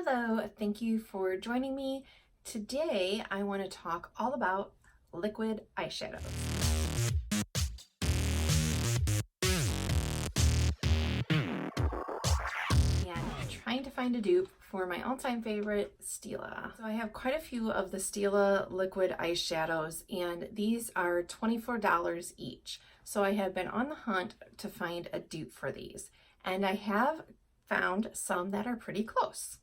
Hello, thank you for joining me. Today I want to talk all about liquid eyeshadows. And I'm trying to find a dupe for my all-time favorite, Stila. So I have quite a few of the Stila liquid eyeshadows, and these are $24 each. So I have been on the hunt to find a dupe for these, and I have found some that are pretty close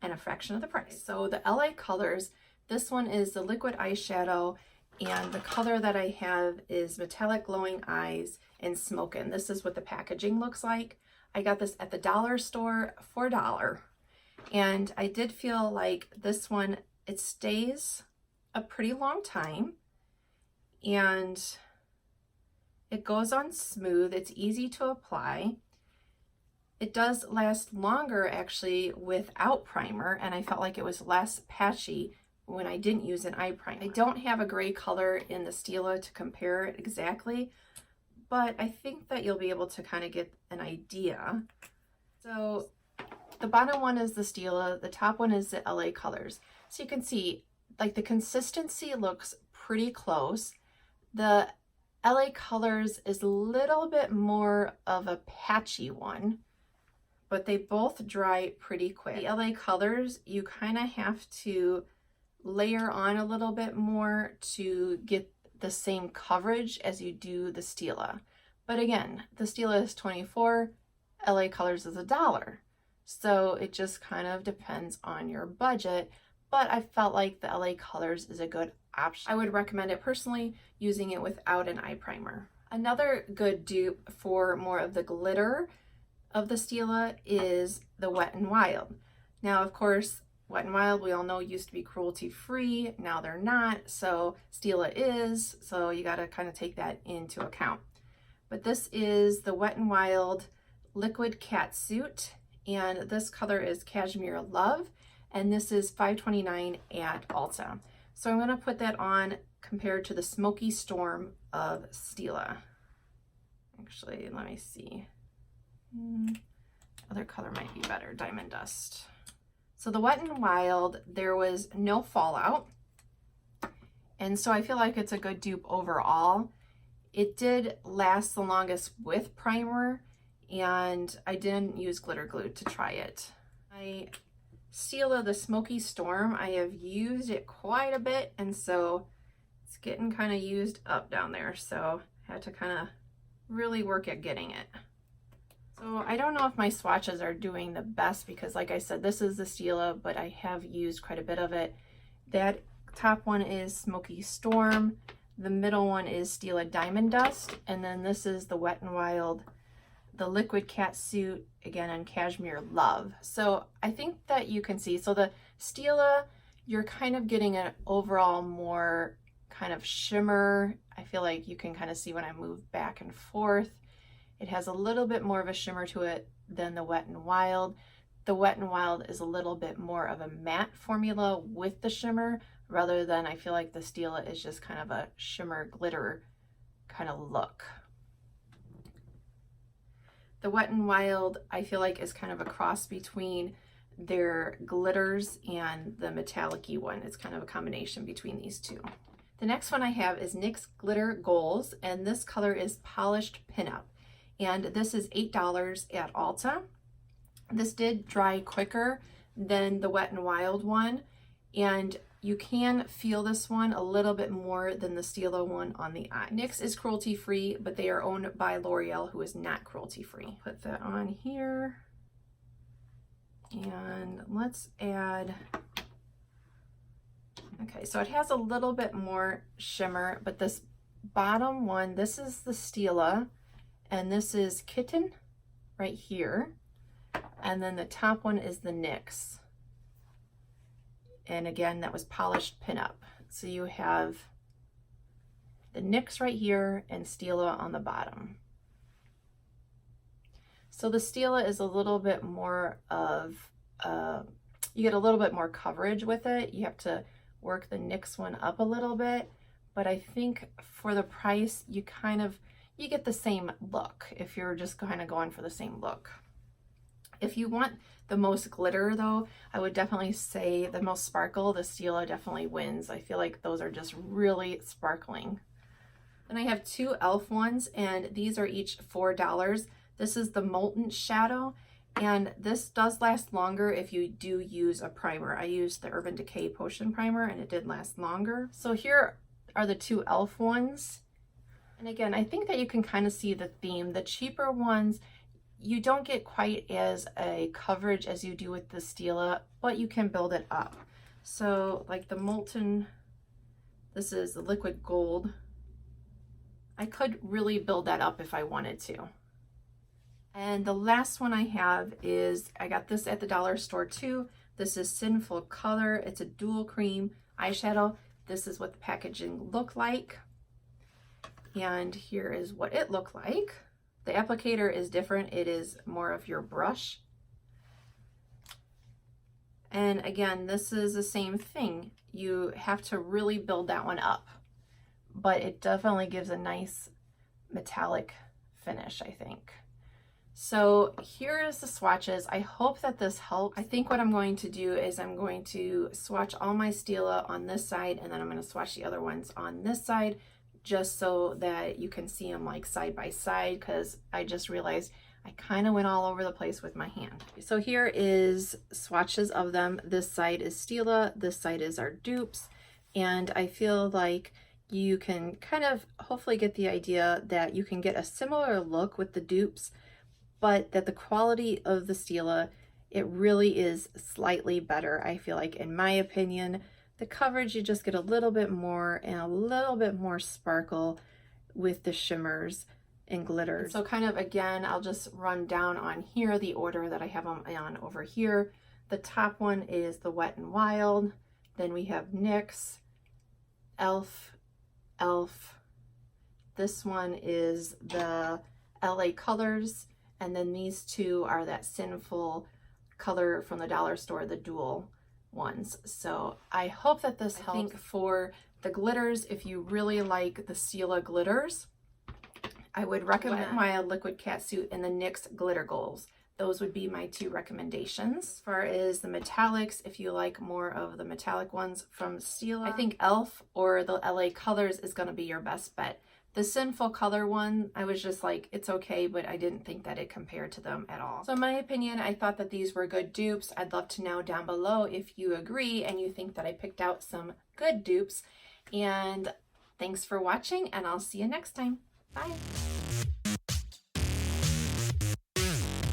and a fraction of the price. So the LA colors, this one is the liquid eyeshadow, and the color that I have is Metallic Glowing Eyes and Smokin'. This is what the packaging looks like. I got this at the dollar store for $1. And I did feel like this one, it stays a pretty long time and it goes on smooth. It's easy to apply. It does last longer actually without primer, and I felt like it was less patchy when I didn't use an eye primer. I don't have a gray color in the Stila to compare it exactly, but I think that you'll be able to kind of get an idea. So the bottom one is the Stila, the top one is the LA colors. So you can see like the consistency looks pretty close. The LA colors is a little bit more of a patchy one, but they both dry pretty quick. The LA colors, you kind of have to layer on a little bit more to get the same coverage as you do the Stila. But again, the Stila is $24, LA colors is $1. So it just kind of depends on your budget, but I felt like the LA colors is a good option. I would recommend it personally, using it without an eye primer. Another good dupe for more of the glitter of the Stila is the Wet n Wild. Now, of course, Wet n Wild, we all know, used to be cruelty-free. Now they're not, so Stila is, so you got to kind of take that into account. But this is the Wet n Wild Liquid Catsuit, and this color is Cashmere Love, and this is $5.29 at Ulta. So I'm going to put that on compared to the Smoky Storm of Stila. Actually, let me see. Other color might be better, Diamond Dust. So the Wet n Wild, there was no fallout, and so I feel like it's a good dupe overall. It did last the longest with primer, and I didn't use glitter glue to try it. My Stila, the Smoky Storm, I have used it quite a bit, and so it's getting kind of used up down there, so I had to kind of really work at getting it. So I don't know if my swatches are doing the best because, like I said, this is the Stila, but I have used quite a bit of it. That top one is Smoky Storm, the middle one is Stila Diamond Dust, and then this is the Wet n Wild, the Liquid Catsuit, again, and Cashmere Love. So I think that you can see, so the Stila, you're kind of getting an overall more kind of shimmer. I feel like you can kind of see when I move back and forth. It has a little bit more of a shimmer to it than the Wet n Wild. The Wet n Wild is a little bit more of a matte formula with the shimmer, rather than I feel like the Stila is just kind of a shimmer glitter kind of look. The Wet n Wild, I feel like, is kind of a cross between their glitters and the metallic-y one. It's kind of a combination between these two. The next one I have is NYX Glitter Goals, and this color is Polished Pinup. And this is $8 at Ulta. This did dry quicker than the Wet n Wild one, and you can feel this one a little bit more than the Stila one on the eye. NYX is cruelty-free, but they are owned by L'Oreal, who is not cruelty-free. Put that on here, and let's add, okay, so it has a little bit more shimmer, but this bottom one, this is the Stila, and this is Kitten right here, and then the top one is the NYX, and again, that was Polished Pinup. So you have the NYX right here and Stila on the bottom. So the Stila is a little bit more of you get a little bit more coverage with it. You have to work the NYX one up a little bit, but I think for the price, you get the same look if you're just kind of going for the same look. If you want the most glitter though, I would definitely say the most sparkle, the Stila definitely wins. I feel like those are just really sparkling. Then I have two e.l.f. ones, and these are each $4. This is the Molten Shadow, and this does last longer if you do use a primer. I used the Urban Decay Potion Primer and it did last longer. So here are the two e.l.f. ones. And again, I think that you can kind of see the theme. The cheaper ones, you don't get quite as a coverage as you do with the Stila, but you can build it up. So like the Molten, this is the liquid gold. I could really build that up if I wanted to. And the last one I have is, I got this at the dollar store too. This is Sinful Color. It's a dual cream eyeshadow. This is what the packaging looked like. And here is what it looked like. The applicator is different. It is more of your brush. And again, this is the same thing. You have to really build that one up, but it definitely gives a nice metallic finish, I think. So here is the swatches. I hope that this helps. I think what I'm going to do is I'm going to swatch all my Stila on this side, and then I'm going to swatch the other ones on this side, just so that you can see them like side by side, because I just realized I kind of went all over the place with my hand. So here is swatches of them. This side is Stila, this side is our dupes, and I feel like you can kind of hopefully get the idea that you can get a similar look with the dupes, but that the quality of the Stila, it really is slightly better. I feel like, in my opinion, the coverage, you just get a little bit more and a little bit more sparkle with the shimmers and glitters. So kind of, again, I'll just run down on here the order that I have them on over here. The top one is the Wet n Wild. Then we have NYX, e.l.f. This one is the LA Colors. And then these two are that Sinful Color from the dollar store, the dual ones. So I hope that this helps. I think for the glitters, if you really like the Stila glitters, I would recommend my Liquid Catsuit and the NYX Glitter Goals. Those would be my two recommendations. As far as the metallics, if you like more of the metallic ones from Stila, I think e.l.f. or the LA Colors is going to be your best bet. The Sinful Color one, I was just like, it's okay, but I didn't think that it compared to them at all. So in my opinion, I thought that these were good dupes. I'd love to know down below if you agree and you think that I picked out some good dupes. And thanks for watching, and I'll see you next time. Bye.